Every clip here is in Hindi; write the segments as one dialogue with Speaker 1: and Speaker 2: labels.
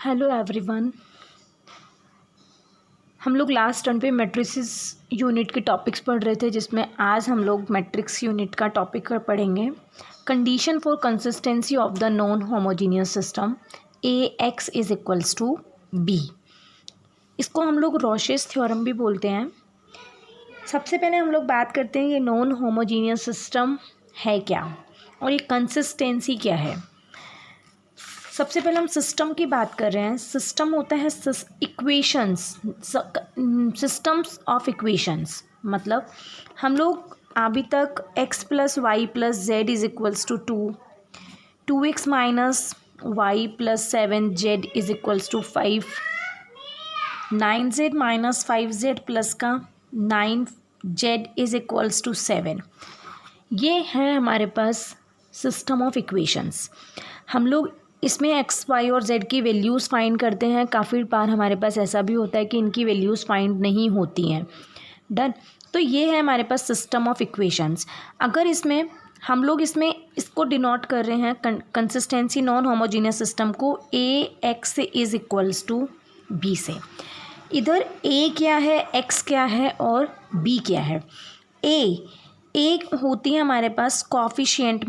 Speaker 1: Hello everyone. हम लोग लास्ट टर्न पे मैट्रिसेस यूनिट के टॉपिक्स पढ़ रहे थे, जिसमें आज हम लोग मैट्रिक्स यूनिट का टॉपिक पढ़ेंगे। Condition for consistency of the non homogeneous system A X is equals to B. इसको हम लोग रोशेस थ्योरम भी बोलते हैं। सबसे पहले हम लोग बात करते हैं ये नॉन होमोजीनियस सिस्टम है क्या और ये कंसिस्टेंसी क्या है। सबसे पहले हम सिस्टम की बात कर रहे हैं। सिस्टम होता है इक्वेशंस, सिस्टम्स ऑफ इक्वेशंस। मतलब हम लोग अभी तक x plus Y plus Z is equals to 2x minus Y plus 7z is equals to 5, 9z minus 5z plus का 9z इज इक्वल्स टू 7, ये है हमारे पास सिस्टम ऑफ इक्वेशंस। हम लोग इसमें एक्स वाई और जेड की वैल्यूज़ फाइंड करते हैं। काफ़ी बार हमारे पास ऐसा भी होता है कि इनकी वैल्यूज़ फाइंड नहीं होती हैं। डन। तो ये है हमारे पास सिस्टम ऑफ इक्वेशंस। अगर इसमें हम लोग इसको डिनोट कर रहे हैं कंसिस्टेंसी नॉन होमोजीनियस सिस्टम को A X is equals to B से। इधर ए क्या है, एक्स क्या है और बी क्या है। ए होती है हमारे पास कोफिशिएंट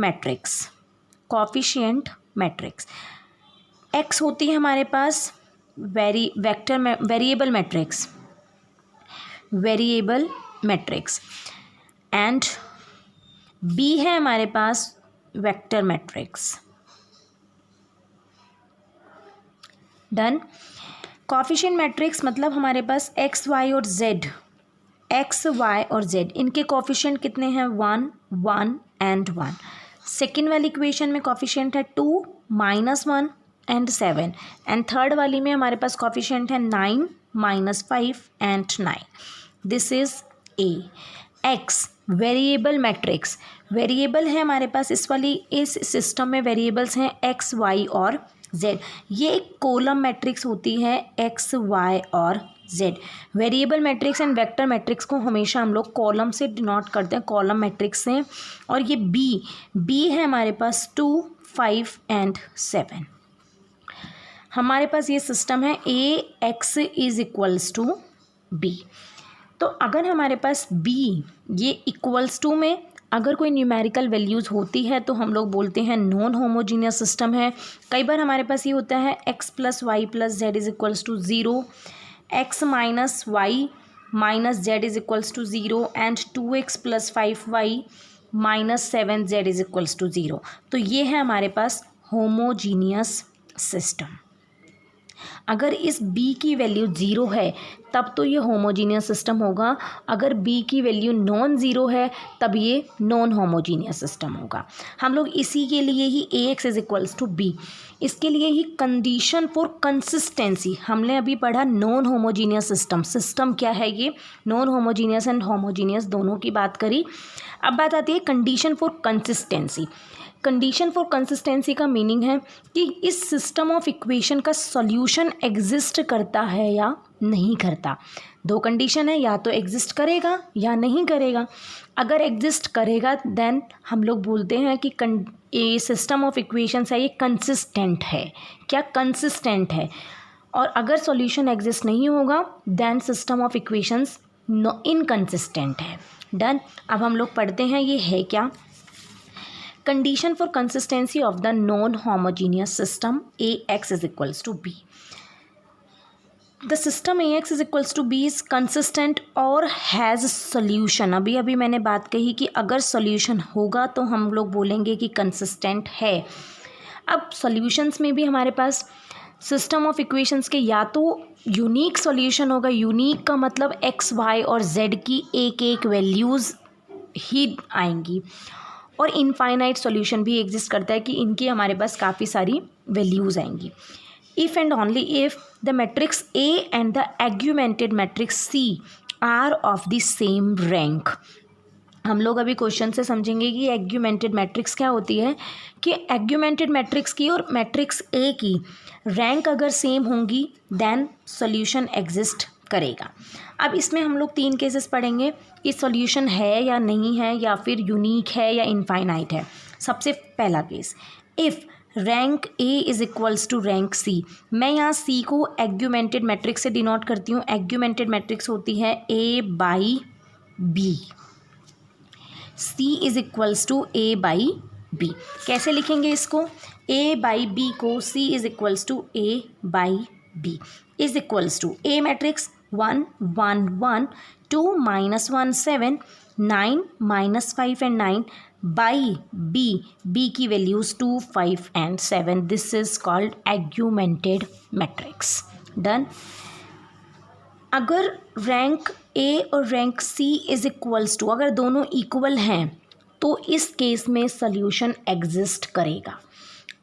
Speaker 1: मैट्रिक्स। एक्स होती है हमारे पास वेरिएबल मैट्रिक्स एंड बी है हमारे पास vector matrix. Done. Coefficient matrix मतलब हमारे पास एक्स वाई और जेड इनके कोफिशिएंट कितने हैं, 1 1 एंड 1। सेकेंड वाली इक्वेशन में कोफिशिएंट है 2 -1 एंड 7 एंड थर्ड वाली में हमारे पास कोफिशिएंट है 9 -5 and 9। This is A. X variable matrix, variable है हमारे पास इस सिस्टम में वेरिएबल्स हैं एक्स वाई और जेड। ये एक कॉलम मैट्रिक्स होती है एक्स वाई और Z. Variable matrix and vector matrix को हमेशा हम लोग कॉलम से डिनोट करते हैं, कॉलम मैट्रिक्स से। और ये बी है हमारे पास 2 5 एंड 7। हमारे पास ये सिस्टम है A X is equals to B. तो अगर हमारे पास बी ये इक्वल्स टू में अगर कोई न्यूमेरिकल वैल्यूज़ होती है तो हम लोग बोलते हैं नॉन होमोजीनियस सिस्टम है। कई बार हमारे पास ये होता है x plus Y plus Z is equals to 0, x minus y minus z is equals to 0 and 2x plus 5y minus 7z is equals to 0। तो ये है हमारे पास होमोजीनियस सिस्टम। अगर इस b की वैल्यू 0 है तब तो ये होमोजीनियस सिस्टम होगा। अगर b की वैल्यू नॉन ज़ीरो है तब ये नॉन होमोजीनियस सिस्टम होगा। हम लोग इसी के लिए ही A X is equals to B, इसके लिए ही कंडीशन फॉर कंसिस्टेंसी हमने अभी पढ़ा। नॉन होमोजीनियस सिस्टम क्या है, ये नॉन होमोजीनियस एंड होमोजीनियस दोनों की बात करी। अब बात आती है condition for consistency. Condition for consistency का मीनिंग है कि इस सिस्टम ऑफ इक्वेशन का सॉल्यूशन एग्जिस्ट करता है या नहीं करता। दो कंडीशन है, या तो एग्जिस्ट करेगा या नहीं करेगा। अगर एग्जिस्ट करेगा देन हम लोग बोलते हैं कि ये सिस्टम ऑफ इक्वेशंस है, ये कंसिस्टेंट है। क्या कंसिस्टेंट है। और अगर सॉल्यूशन एग्जिस्ट नहीं होगा then system of equations inconsistent है। डन। अब हम लोग पढ़ते हैं ये है क्या। Condition for consistency of the non homogeneous system A X is equals to B. The system A X is equals to B is consistent और हैज़ सॉल्यूशन। अभी मैंने बात कही कि अगर सॉल्यूशन होगा तो हम लोग बोलेंगे कि कंसिस्टेंट है। अब सॉल्यूशंस में भी हमारे पास सिस्टम ऑफ इक्वेशंस के या तो यूनिक सॉल्यूशन होगा। यूनिक का मतलब एक्स वाई और जेड की एक एक वैल्यूज़ ही आएंगी, और इनफाइनाइट सॉल्यूशन भी एग्जिस्ट करता है कि इनकी हमारे पास काफ़ी सारी वैल्यूज़ आएंगी। If and only if the matrix A and the augmented matrix C are of the same rank. हम लोग अभी क्वेश्चन से समझेंगे कि एग्यूमेंटेड मैट्रिक्स क्या होती है। कि एग्यूमेंटेड मैट्रिक्स की और मैट्रिक्स ए की रैंक अगर सेम होंगी देन सॉल्यूशन एग्जिस्ट करेगा। अब इसमें हम लोग 3 केसेस पढ़ेंगे कि सॉल्यूशन है या नहीं है, या फिर यूनिक है या इनफाइनाइट है। सबसे पहला case, if rank A is equals to rank C. मैं यहाँ सी को एग्यूमेंटेड मैट्रिक्स से डिनोट करती हूँ। एग्यूमेंटेड मैट्रिक्स होती है A by B. C is equals to A by B. कैसे लिखेंगे इसको? ए बाई बी को C is equals to A by B is equals to a matrix 1 1 1 2 -1 7 9 -5 and 9 by B. B की values 2 5 and 7। This is called augmented matrix. Done. अगर रैंक ए और rank C is equals to, अगर दोनों इक्वल हैं तो इस केस में सॉल्यूशन एग्जिस्ट करेगा।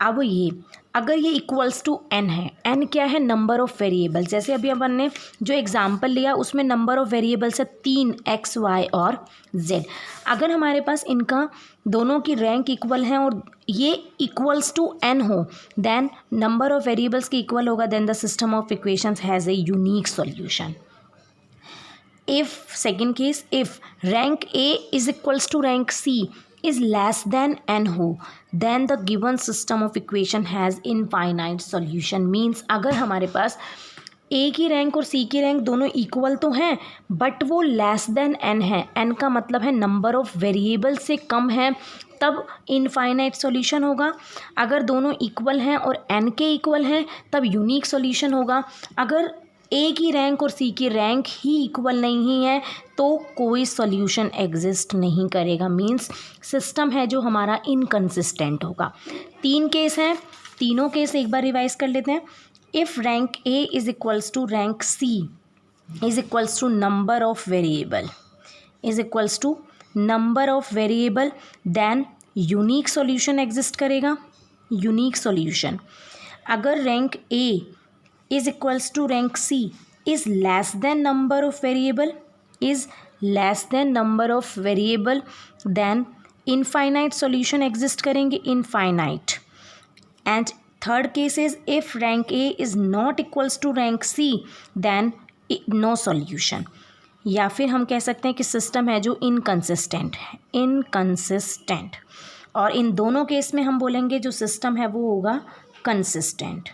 Speaker 1: अब ये अगर ये इक्वल्स टू एन है, एन क्या है? Number of variable. जैसे अभी अपन ने जो एग्जांपल लिया उसमें नंबर ऑफ वेरिएबल्स है 3 x y और z। अगर हमारे पास इनका दोनों की रैंक इक्वल है और ये इक्वल्स टू एन हो, देन नंबर ऑफ वेरिएबल्स की इक्वल होगा, then the system of equations has a unique solution. If second case, if rank A is equals to rank C is less than n हो, then the given system of equation has infinite solution। means अगर हमारे पास A की रैंक और C की रैंक दोनों इक्वल तो हैं बट वो लेस देन n है। n का मतलब है नंबर ऑफ वेरिएबल से कम है, तब इनफाइनाइट सॉल्यूशन होगा। अगर दोनों इक्वल हैं और n के इक्वल हैं तब यूनिक सॉल्यूशन होगा। अगर ए की रैंक और सी की रैंक ही इक्वल नहीं है तो कोई सॉल्यूशन एग्जिस्ट नहीं करेगा। मींस सिस्टम है जो हमारा इनकंसिस्टेंट होगा। 3 केस हैं, तीनों केस एक बार रिवाइज कर लेते हैं। If rank A is equals to rank C is equals to number of variable is equals to number of variable, then unique solution exist करेगा। Unique solution. अगर rank A is equals to rank C is less than number of variable then infinite solution exist करेंगे, infinite। and third case is if rank A is not equals to rank C then no solution। या फिर हम कह सकते हैं कि सिस्टम है जो इनकंसिस्टेंट है, इनकंसिस्टेंट। और इन दोनों केस में हम बोलेंगे जो सिस्टम है वो होगा कंसिस्टेंट।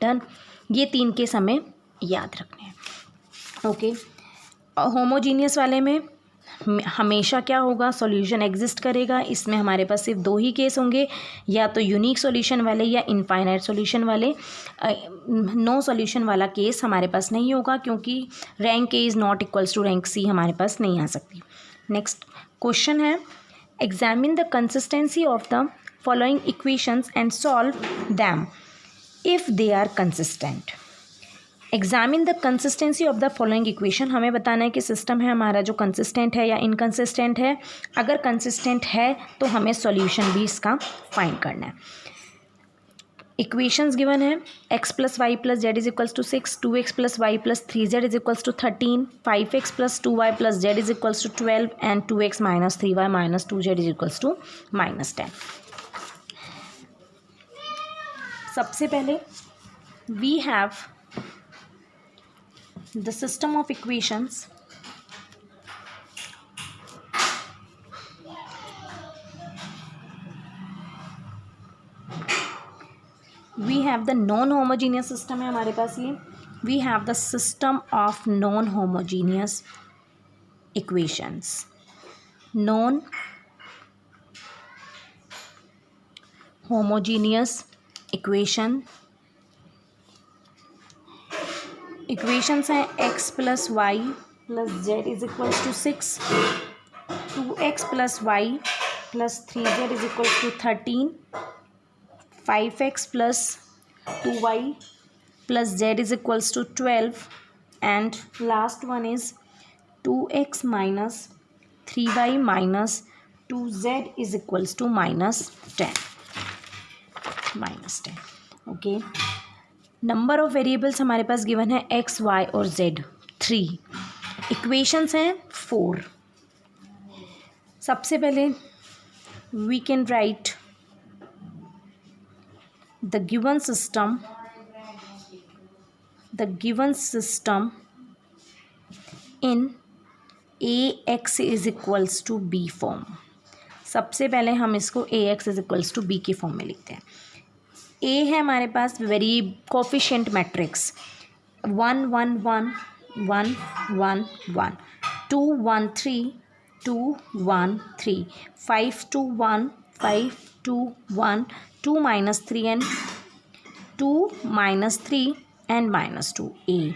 Speaker 1: डन। ये 3 केस हमें याद रखने हैं। ओके। होमोजीनियस वाले में हमेशा क्या होगा? सॉल्यूशन एग्जिस्ट करेगा। इसमें हमारे पास सिर्फ 2 ही केस होंगे, या तो यूनिक सॉल्यूशन वाले या इनफाइनाइट सॉल्यूशन वाले। नो सॉल्यूशन वाला केस हमारे पास नहीं होगा क्योंकि rank A is not equals to rank C हमारे पास नहीं आ सकती। नेक्स्ट क्वेश्चन है, examine the consistency of the following equations and solve them if they are consistent। Examine the consistency of the following equation. हमें बताना है कि सिस्टम है हमारा जो कंसिस्टेंट है या इनकंसिस्टेंट है। अगर कंसिस्टेंट है तो हमें सॉल्यूशन भी इसका फाइंड करना है। इक्वेशंस गिवन है x plus Y plus Z is equals to 6, 2x plus Y plus 3z is equals to 13, 5x plus 2y plus Z is equals to 12 and 2x minus 3y minus 2z is equals to -10। सबसे पहले we have the system of equations we have the non homogeneous system है हमारे पास। ये we have the system of non homogeneous equations. Non homogeneous equations हैं x plus Y plus Z is equals to 6, 2x plus Y plus 3z is equals to 13, 5x plus 2y plus z is equals to 12 and last one is 2x minus 3y minus 2z is equals to -10। Okay. Number of variables हमारे पास गिवन है x, y और z 3। इक्वेशंस हैं 4। सबसे पहले we can write the given system in ax is equals to b form. सबसे पहले हम इसको ax is equals to b की फॉर्म में लिखते हैं। ए है हमारे पास very coefficient matrix 1 1 1 1 1 1 2 1 3 2 1 3 5 2 1 5 2 1 2 -3 and 2 -3 and -2 A.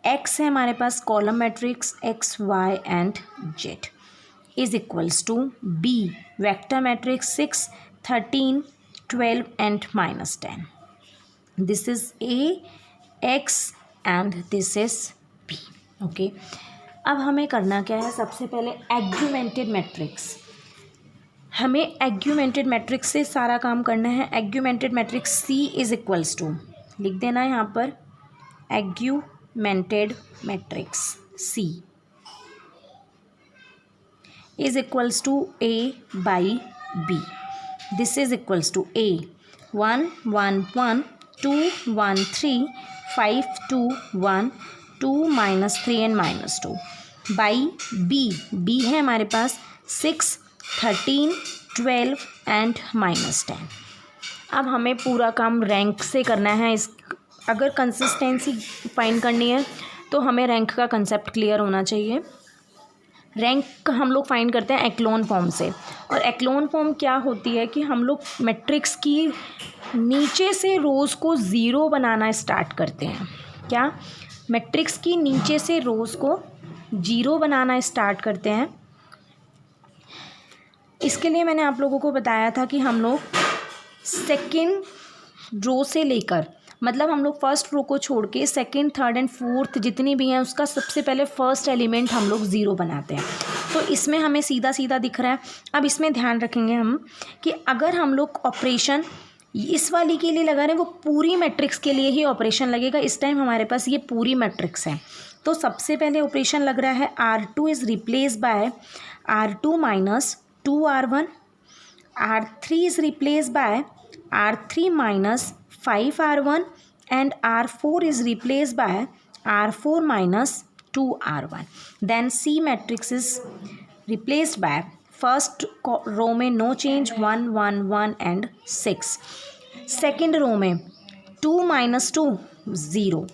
Speaker 1: X है हमारे पास column matrix X Y and Z is equals to B vector matrix 6 13 12 and -10। This is A X and this is B. Okay, अब हमें करना क्या है, सबसे पहले एग्यूमेंटेड मैट्रिक्स, हमें एग्यूमेंटेड मैट्रिक्स से सारा काम करना है। Augmented matrix C is equals to, लिख देना है यहाँ पर, augmented matrix C is equals to A by B. This is equals to A 1 1 1 2 1 3 5 2 1 2 -3 and -2 by B. B है हमारे पास 6 13 12 एंड -10। अब हमें पूरा काम रैंक से करना है। इस अगर कंसिस्टेंसी फाइंड करनी है तो हमें रैंक का कंसेप्ट क्लियर होना चाहिए। रैंक हम लोग फाइंड करते हैं एक्लोन फॉर्म से, और एक्लोन फॉर्म क्या होती है कि हम लोग मैट्रिक्स की नीचे से रोज़ को ज़ीरो बनाना स्टार्ट करते हैं। क्या, मैट्रिक्स की नीचे से रोज़ को जीरो बनाना स्टार्ट करते हैं। इसके लिए मैंने आप लोगों को बताया था कि हम लोग सेकेंड रो से लेकर, मतलब हम लोग फर्स्ट रो को छोड़ के सेकेंड थर्ड एंड फोर्थ जितनी भी हैं उसका सबसे पहले फर्स्ट एलिमेंट हम लोग ज़ीरो बनाते हैं। तो इसमें हमें सीधा सीधा दिख रहा है। अब इसमें ध्यान रखेंगे हम कि अगर हम लोग ऑपरेशन इस वाली के लिए लगा रहे हैं, वो पूरी मैट्रिक्स के लिए ही ऑपरेशन लगेगा। इस टाइम हमारे पास ये पूरी मैट्रिक्स है, तो सबसे पहले ऑपरेशन लग रहा है R2 is replace bye R2 minus 2R1, R3 is replaced by R3 minus 5R1 and R4 is replaced by R4 minus 2R1. Then C matrix is replaced by first row में no change 1 1 1 and 6, second row में 2 minus 2 0,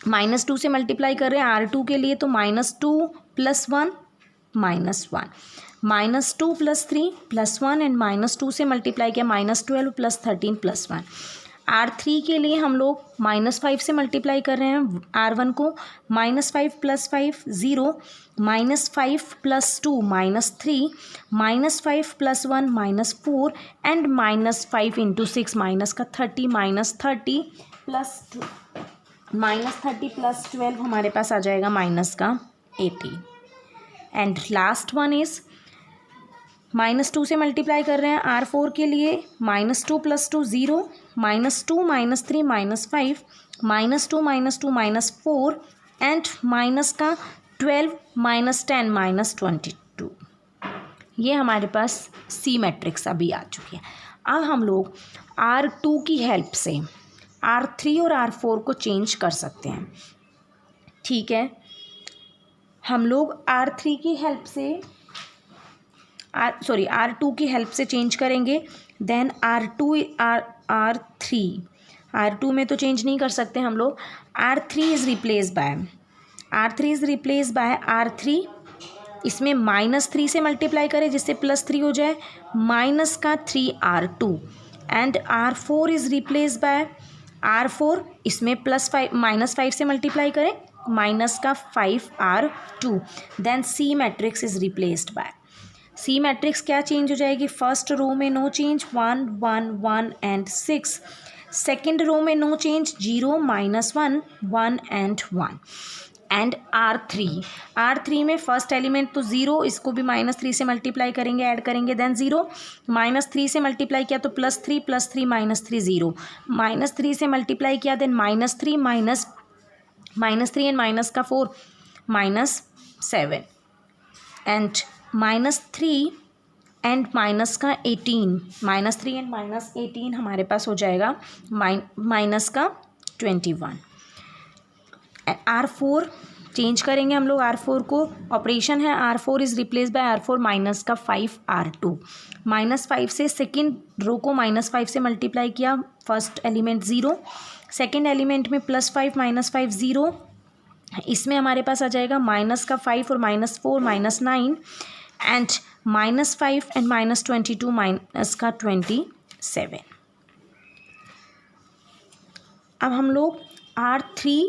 Speaker 1: -2 से मल्टीप्लाई कर रहे हैं R2 के लिए, तो -2 + 1 -1, -2 + 3 + 1 एंड -2 से मल्टीप्लाई किया -12 + 13 + 1। R3 के लिए हम लोग -5 से मल्टीप्लाई कर रहे हैं R1 को, -5 + 5 0, -5 + 2 -3, -5 + 1 -4 एंड -5 × 6 -30, -30 + 12 हमारे पास आ जाएगा -18। एंड लास्ट वन इज़ -2 से मल्टीप्लाई कर रहे हैं R4 के लिए, -2 + 2 0, -2 -3 -5, -2 -2 -4 एंड -12 -10 -22। ये हमारे पास सी मैट्रिक्स अभी आ चुकी है। अब हम लोग R2 की हेल्प से R3 और R4 को चेंज कर सकते हैं। ठीक है, हम लोग R3 की हेल्प से R2 की हेल्प से चेंज करेंगे। देन R2 में तो चेंज नहीं कर सकते हम लोग। R3 is replace by R3, इसमें -3 से मल्टीप्लाई करें जिससे +3 हो जाए, -3 R2 and R4 is replace by R4, इसमें -5 से मल्टीप्लाई करें, -5 R2। Then C matrix is replaced by, C matrix क्या चेंज हो जाएगी, फर्स्ट रो में no change 1 1 1 and 6, second row में no change 0 -1 1 and 1 and R3 में फर्स्ट एलिमेंट तो 0, इसको भी -3 से मल्टीप्लाई करेंगे, ऐड करेंगे, देन 0, -3 से मल्टीप्लाई किया तो +3 +3 -3 0, -3 से मल्टीप्लाई किया देन -3 -3 एंड माइनस का 4 -7 एंड -3 एंड माइनस का 18, -3 एंड -18 हमारे पास हो जाएगा माइनस का 21। R4 चेंज करेंगे हम लोग, R4 को ऑपरेशन है R4 is replace by R4 -5 R2, -5 से सेकेंड रो को -5 से मल्टीप्लाई किया, फर्स्ट एलिमेंट 0, सेकेंड एलिमेंट में +5 -5 0, इसमें हमारे पास आ जाएगा माइनस का 5 और -4 -9 एंड -5 एंड -22 माइनस का 27। अब हम लोग R3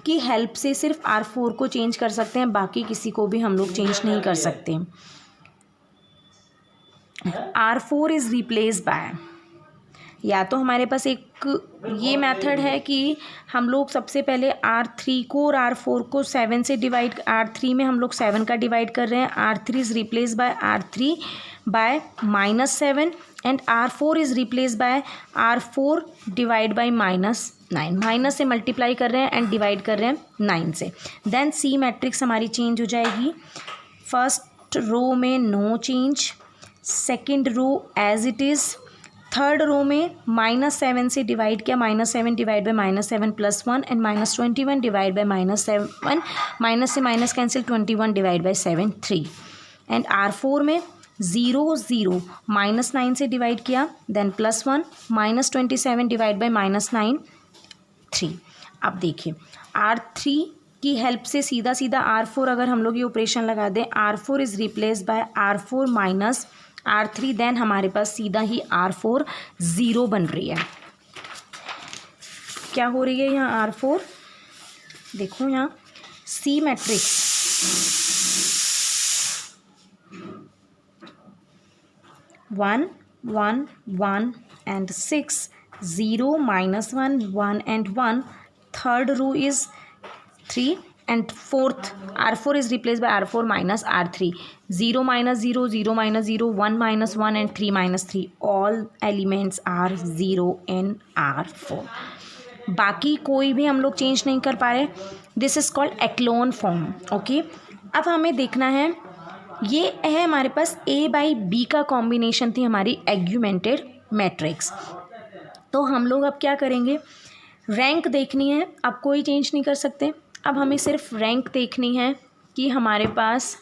Speaker 1: की हेल्प से सिर्फ R4 को चेंज कर सकते हैं, बाकी किसी को भी हम लोग चेंज नहीं कर सकते। R4 इज़ रिप्लेस बाय, या तो हमारे पास एक ये मेथड है कि हम लोग सबसे पहले R3 को और R4 को 7 से डिवाइड, R3 में हम लोग 7 का डिवाइड कर रहे हैं, R3 is replace by R3 by -7 and R4 is replace by R4 divide by -9, minus से मल्टीप्लाई कर रहे हैं एंड डिवाइड कर रहे हैं 9 से। देन C मैट्रिक्स हमारी चेंज हो जाएगी, फर्स्ट रो में no change, second row as it is, third row में -7 से डिवाइड किया, -7 divide by -7 +1 and -21 divide by -7, minus से minus cancel, 21 divide by 7 3 and R4 में 0 0 -9 से डिवाइड किया, देन +1 -27 डिवाइड बाई -9 3। अब देखिए R3 की हेल्प से सीधा सीधा R4 अगर हम लोग ये ऑपरेशन लगा दें, R4 is replace by R4 minus R3, then हमारे पास सीधा ही R4 0 बन रही है। क्या हो रही है यहाँ R4, देखो यहाँ C matrix, one 1 1 and 6 0 -1 1 and 1, third row is 3 and fourth R4 is replaced by R4 minus R3, 0 -0 0 -0 1 -1 and 3 -3, all elements are 0 in R4। बाकी कोई भी हम लोग चेंज नहीं कर पा रहे, this is called echelon form. Okay, अब हमें देखना है, ये है हमारे पास A/B का कॉम्बिनेशन थी हमारी एग्यूमेंटेड मैट्रिक्स। तो हम लोग अब क्या करेंगे, रैंक देखनी है, अब कोई चेंज नहीं कर सकते, अब हमें सिर्फ रैंक देखनी है कि हमारे पास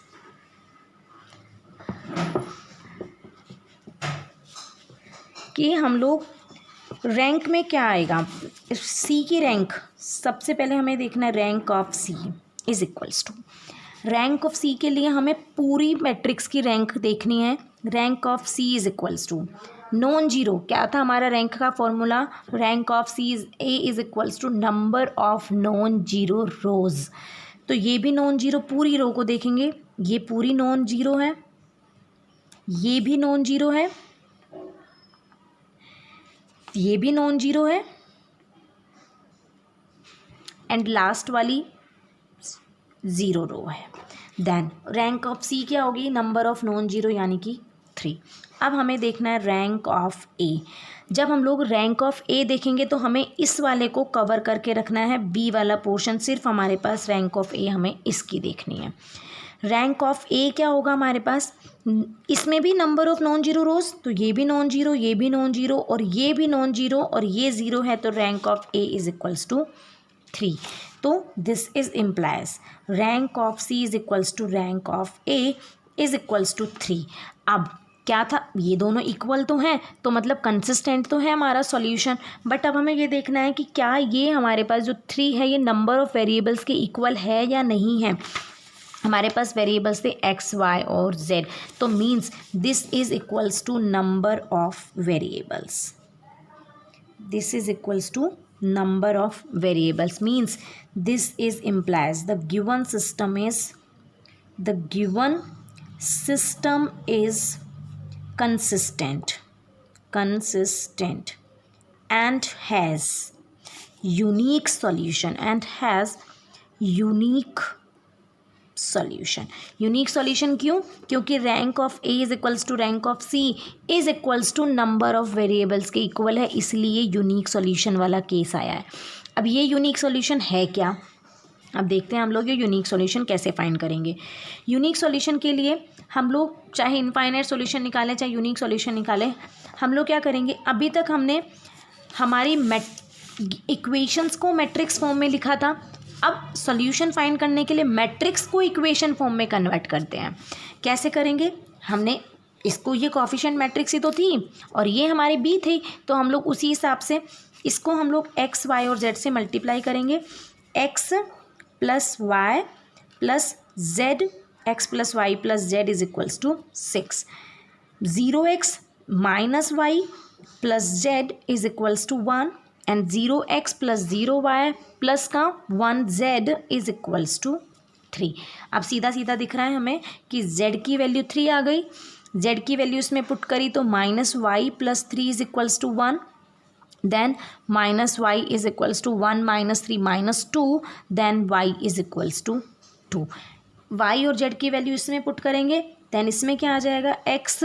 Speaker 1: कि हम लोग रैंक में क्या आएगा, सी की रैंक। सबसे पहले हमें देखना है rank of C is equals to, rank of C के लिए हमें पूरी मैट्रिक्स की रैंक देखनी है। Rank of C is equals to non zero, क्या था हमारा रैंक का formula, rank of C is a is equals to number of non zero rows. तो ये भी नॉन जीरो, पूरी रो को देखेंगे, ये पूरी नॉन जीरो है, ये भी नॉन जीरो है, ये भी नॉन जीरो है एंड लास्ट वाली ज़ीरो रो है। देन रैंक ऑफ सी क्या होगी, नंबर ऑफ नॉन जीरो यानी कि 3। अब हमें देखना है रैंक ऑफ ए। जब हम लोग रैंक ऑफ ए देखेंगे तो हमें इस वाले को कवर करके रखना है, बी वाला पोर्शन सिर्फ हमारे पास रैंक ऑफ ए हमें इसकी देखनी है। रैंक ऑफ ए क्या होगा हमारे पास, इसमें भी number of non zero rows, तो ये भी नॉन जीरो, ये भी नॉन जीरो और ये भी नॉन जीरो और ये ज़ीरो है, तो rank of A is equals to 3। तो this is implies rank of C is equals to rank of A is equals to 3। अब क्या था, ये दोनों इक्वल तो हैं, तो मतलब कंसिस्टेंट तो है हमारा सॉल्यूशन, बट अब हमें ये देखना है कि क्या ये हमारे पास जो 3 है ये नंबर ऑफ वेरिएबल्स के इक्वल है या नहीं है। हमारे पास वेरिएबल्स थे x, y और z, तो means this is equals to number of variables, this is equals to number of variables, means this is implies the given system is consistent and has unique solution unique solution क्यों, क्योंकि rank of A is equals to rank of C is equals to number of variables के इक्वल है, इसलिए यूनिक सॉल्यूशन वाला केस आया है। अब ये यूनिक सॉल्यूशन है क्या, अब देखते हैं हम लोग ये यूनिक सॉल्यूशन कैसे फाइंड करेंगे। यूनिक सॉल्यूशन के लिए हम लोग चाहे इनफाइनाइट सॉल्यूशन निकालें चाहे यूनिक सॉल्यूशन निकालें, हम लोग क्या करेंगे, अभी तक हमने हमारी इक्वेशंस को मैट्रिक्स फॉर्म में लिखा था, अब सॉल्यूशन फाइंड करने के लिए मैट्रिक्स को इक्वेशन फॉर्म में कन्वर्ट करते हैं। कैसे करेंगे, हमने इसको, ये कोएफिशिएंट मैट्रिक्स ही तो थी और ये हमारी बी थी, तो हम लोग उसी हिसाब से इसको हम लोग एक्स वाई और जेड से मल्टीप्लाई करेंगे। X plus Y plus Z, X plus Y plus Z is equals to 6। 0x minus Y plus Z is equals to 1 and 0x plus 0y plus का 1z इज इक्वल्स टू 3। अब सीधा सीधा दिख रहा है हमें कि z की वैल्यू 3 आ गई, z की वैल्यू इसमें पुट करी तो minus Y plus 3 is equals to 1, then minus y is equals to 1 minus 3 minus 2, then y is equals to 2। y और z की वैल्यू इसमें पुट करेंगे, देन इसमें क्या आ जाएगा, x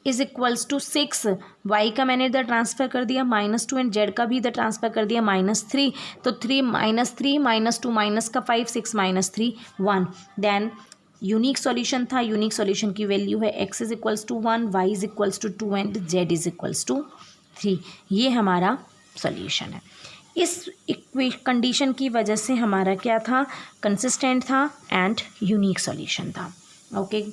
Speaker 1: is equals to 6, y का मैंने इधर ट्रांसफ़र कर दिया -2 एंड z का भी इधर ट्रांसफ़र कर दिया -3, तो 3 माइनस 2 माइनस का 5, 6 माइनस 3 1। देन यूनिक सॉल्यूशन था, यूनिक सॉल्यूशन की वैल्यू है x is equals to 1, y is equals to 2 and z is equals to 3। ये हमारा सॉल्यूशन है। इस कंडीशन की वजह से हमारा क्या था, कंसिस्टेंट था एंड यूनिक सॉल्यूशन था। ओके।